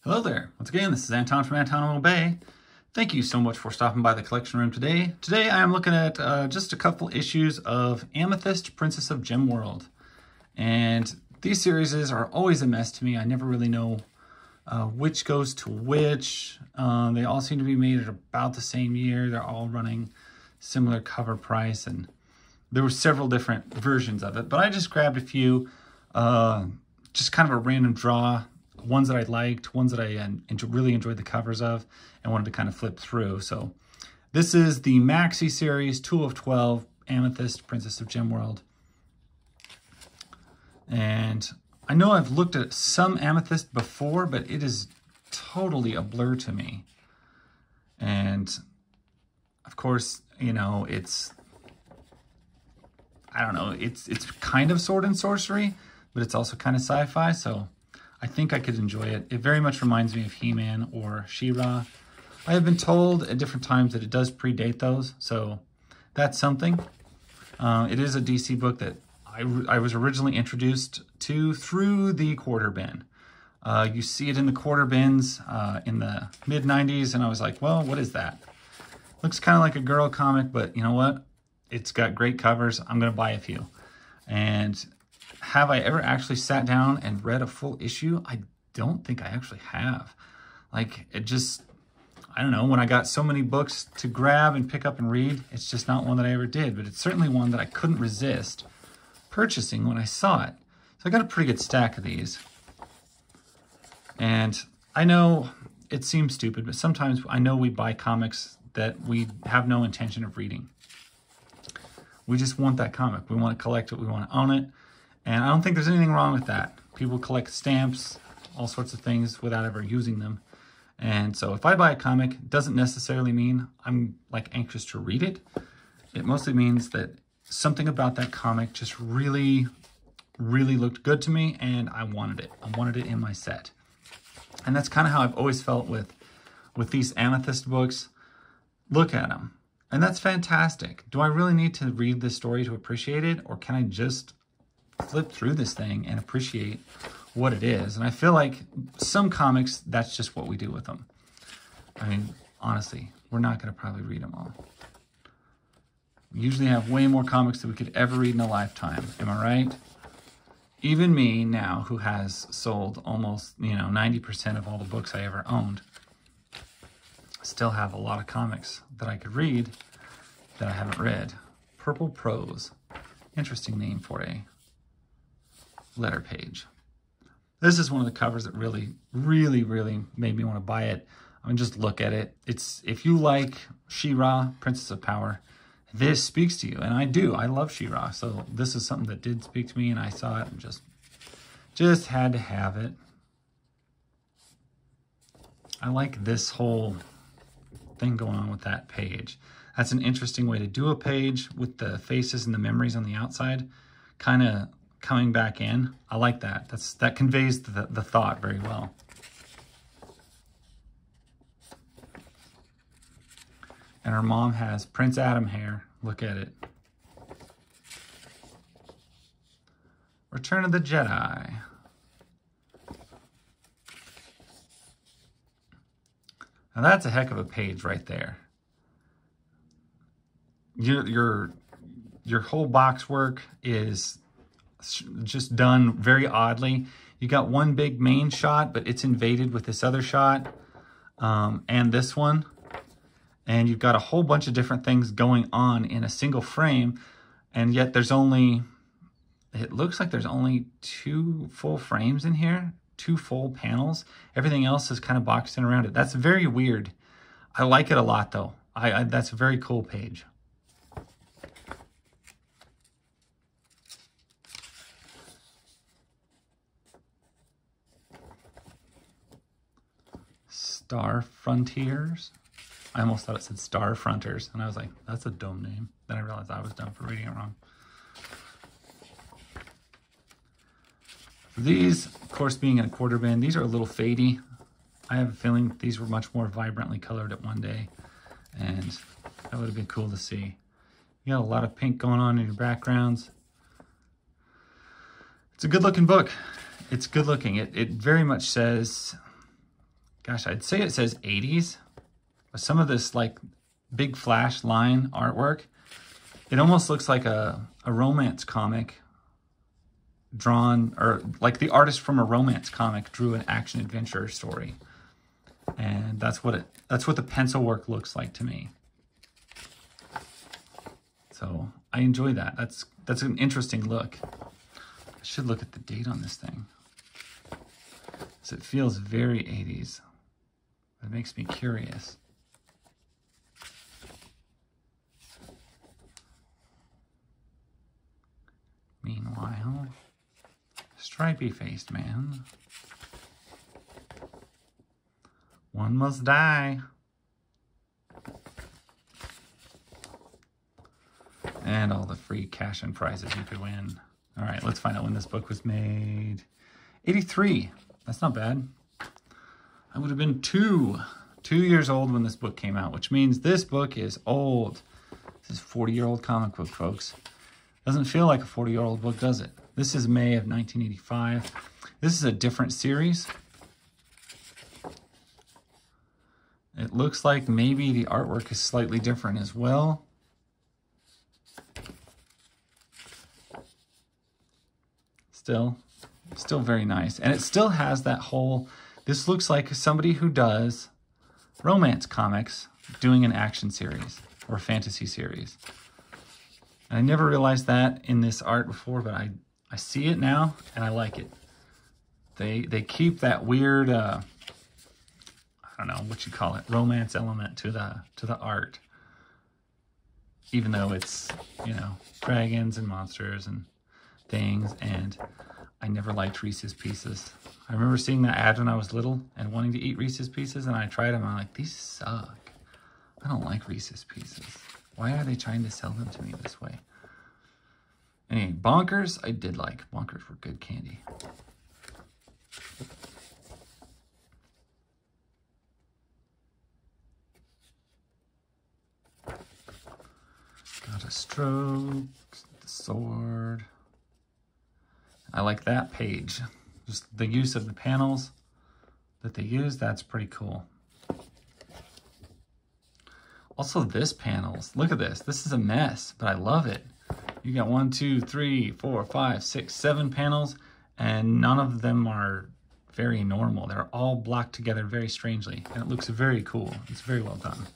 Hello there. Once again, this is Anton from Anton Bay. Thank you so much for stopping by the collection room today. Today I am looking at just a couple issues of Amethyst Princess of Gemworld. And these series are always a mess to me. I never really know which goes to which. They all seem to be made at about the same year. They're all running similar cover price, and there were several different versions of it. But I just grabbed a few, just kind of a random draw. Ones that I liked, ones that I really enjoyed the covers of, and wanted to kind of flip through. So this is the Maxi series, 2 of 12, Amethyst Princess of Gemworld. And I know I've looked at some Amethyst before, but it is totally a blur to me. And of course, you know, I don't know, it's kind of sword and sorcery, but it's also kind of sci-fi, so I think I could enjoy it. It very much reminds me of He-Man or She-Ra. I have been told at different times that it does predate those, so that's something. It is a DC book that I was originally introduced to through the quarter bin. You see it in the quarter bins in the mid-90s, and I was like, well, what is that? Looks kind of like a girl comic, but you know what? It's got great covers. I'm going to buy a few. And have I ever actually sat down and read a full issue? I don't think I actually have. Like, it just, I don't know, when I got so many books to grab and pick up and read, it's just not one that I ever did, but it's certainly one that I couldn't resist purchasing when I saw it. So I got a pretty good stack of these. And I know it seems stupid, but sometimes I know we buy comics that we have no intention of reading. We just want that comic. We want to collect it. We want to own it. And I don't think there's anything wrong with that. People collect stamps, all sorts of things without ever using them. And so if I buy a comic, it doesn't necessarily mean I'm like anxious to read it. It mostly means that something about that comic just really, really looked good to me and I wanted it. I wanted it in my set. And that's kind of how I've always felt with these Amethyst books. Look at them. And that's fantastic. Do I really need to read this story to appreciate it? Or can I just flip through this thing and appreciate what it is? And I feel like some comics, that's just what we do with them. I mean, honestly, we're not going to probably read them all. We usually have way more comics than we could ever read in a lifetime. Am I right? Even me now, who has sold almost, 90% of all the books I ever owned, still have a lot of comics that I could read that I haven't read. Purple Prose. Interesting name for a letter page. This is one of the covers that really, really, really made me want to buy it. I mean, just look at it. It's, if you like She-Ra, Princess of Power, this speaks to you. And I do. I love She-Ra. So this is something that did speak to me, and I saw it and just had to have it. I like this whole thing going on with that page. That's an interesting way to do a page with the faces and the memories on the outside. Kind of coming back in. I like that. That conveys the thought very well. And her mom has Prince Adam hair. Look at it. Return of the Jedi. Now that's a heck of a page right there. Your whole box work is just done very oddly. You got one big main shot, but it's invaded with this other shot and this one. And you've got a whole bunch of different things going on in a single frame. And yet there's only, it looks like there's only 2 full frames in here, 2 full panels. Everything else is kind of boxed in around it. That's very weird. I like it a lot though. That's a very cool page. Star Frontiers. I almost thought it said Star Fronters, and I was like, that's a dumb name. Then I realized I was dumb for reading it wrong. These, of course, being in a quarter bin, these are a little fadey. I have a feeling these were much more vibrantly colored at one day, and that would have been cool to see. You got a lot of pink going on in your backgrounds. It's a good looking book. It's good looking. It very much says gosh, I'd say it says 80s. But some of this like big flash line artwork, it almost looks like a romance comic drawn, or like the artist from a romance comic drew an action adventure story. And that's what the pencil work looks like to me. So I enjoy that. That's an interesting look. I should look at the date on this thing, because it feels very 80s. It makes me curious. Meanwhile, stripy-faced man. One must die. And all the free cash and prizes you could win. All right, let's find out when this book was made. 83. That's not bad. I would have been two years old when this book came out, which means this book is old. This is a 40-year-old comic book, folks. Doesn't feel like a 40-year-old book, does it? This is May of 1985. This is a different series. It looks like maybe the artwork is slightly different as well. Still very nice. And it still has that whole, this looks like somebody who does romance comics doing an action series or fantasy series. And I never realized that in this art before, but I see it now and I like it. They keep that weird, I don't know what you call it, romance element to the art. Even though it's, you know, dragons and monsters and things, and I never liked Reese's Pieces. I remember seeing that ad when I was little and wanting to eat Reese's Pieces, and I tried them and I'm like, these suck. I don't like Reese's Pieces. Why are they trying to sell them to me this way? Anyway, Bonkers, I did like. Bonkers were good candy. Got a stroke, the sword. I like that page. Just the use of the panels that they use, that's pretty cool. Also this panels, look at this. This is a mess, but I love it. You got 1, 2, 3, 4, 5, 6, 7 panels, and none of them are very normal. They're all blocked together very strangely, and it looks very cool. It's very well done.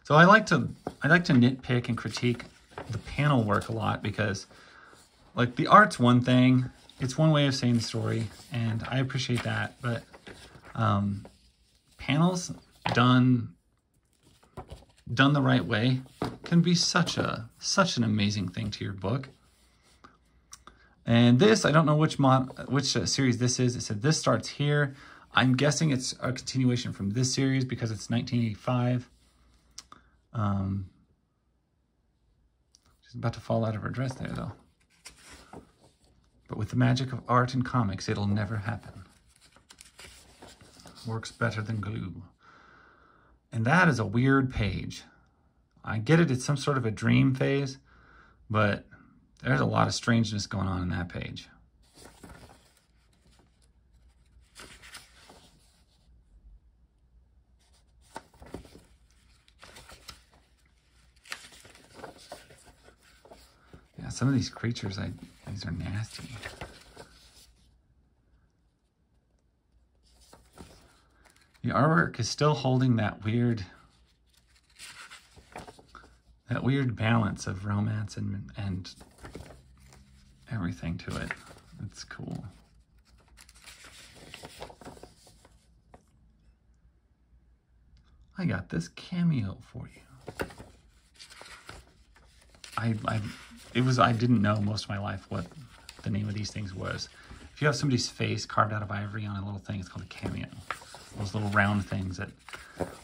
So I like to nitpick and critique the panel work a lot, because like the art's one thing, it's one way of saying the story, and I appreciate that, but panels done the right way can be such an amazing thing to your book. And this, I don't know which series this is. It said this starts here. I'm guessing it's a continuation from this series because it's 1985. She's about to fall out of her dress there, though. But with the magic of art and comics, it'll never happen. Works better than glue. And that is a weird page. I get it, it's some sort of a dream phase, but there's a lot of strangeness going on in that page. Yeah, some of these creatures, these are nasty. The artwork is still holding that weird balance of romance and everything to it. It's cool. I got this cameo for you. I didn't know most of my life what the name of these things was. If you have somebody's face carved out of ivory on a little thing, it's called a cameo. Those little round things that,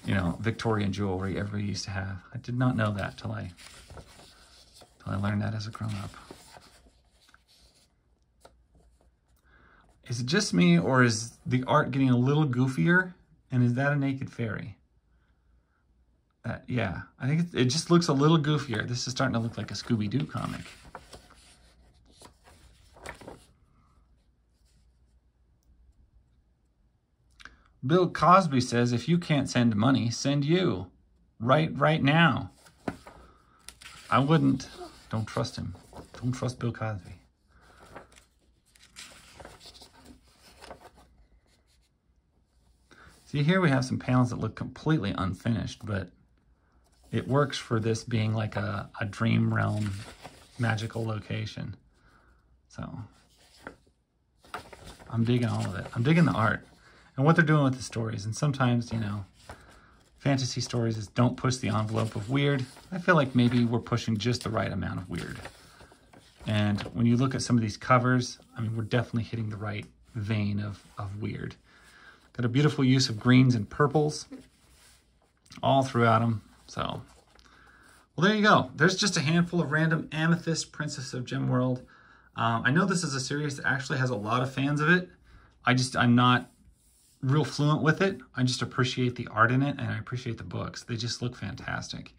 you know, Victorian jewelry everybody used to have. I did not know that till I learned that as a grown-up. Is it just me, or is the art getting a little goofier? And is that a naked fairy? Yeah, I think it just looks a little goofier. This is starting to look like a Scooby-Doo comic. Bill Cosby says, if you can't send money, send you. Right now. I wouldn't. Don't trust him. Don't trust Bill Cosby. See, here we have some panels that look completely unfinished, but it works for this being like a dream realm magical location. So I'm digging all of it. I'm digging the art and what they're doing with the stories. And sometimes, you know, fantasy stories is don't push the envelope of weird. I feel like maybe we're pushing just the right amount of weird. And when you look at some of these covers, I mean, we're definitely hitting the right vein of weird. Got a beautiful use of greens and purples all throughout them. So, well, there you go. There's just a handful of random Amethyst Princess of Gemworld. I know this is a series that actually has a lot of fans of it. I'm not real fluent with it. I just appreciate the art in it, and I appreciate the books. They just look fantastic.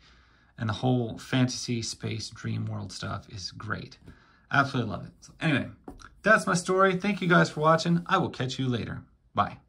And the whole fantasy, space, dream world stuff is great. Absolutely love it. So anyway, that's my story. Thank you guys for watching. I will catch you later. Bye.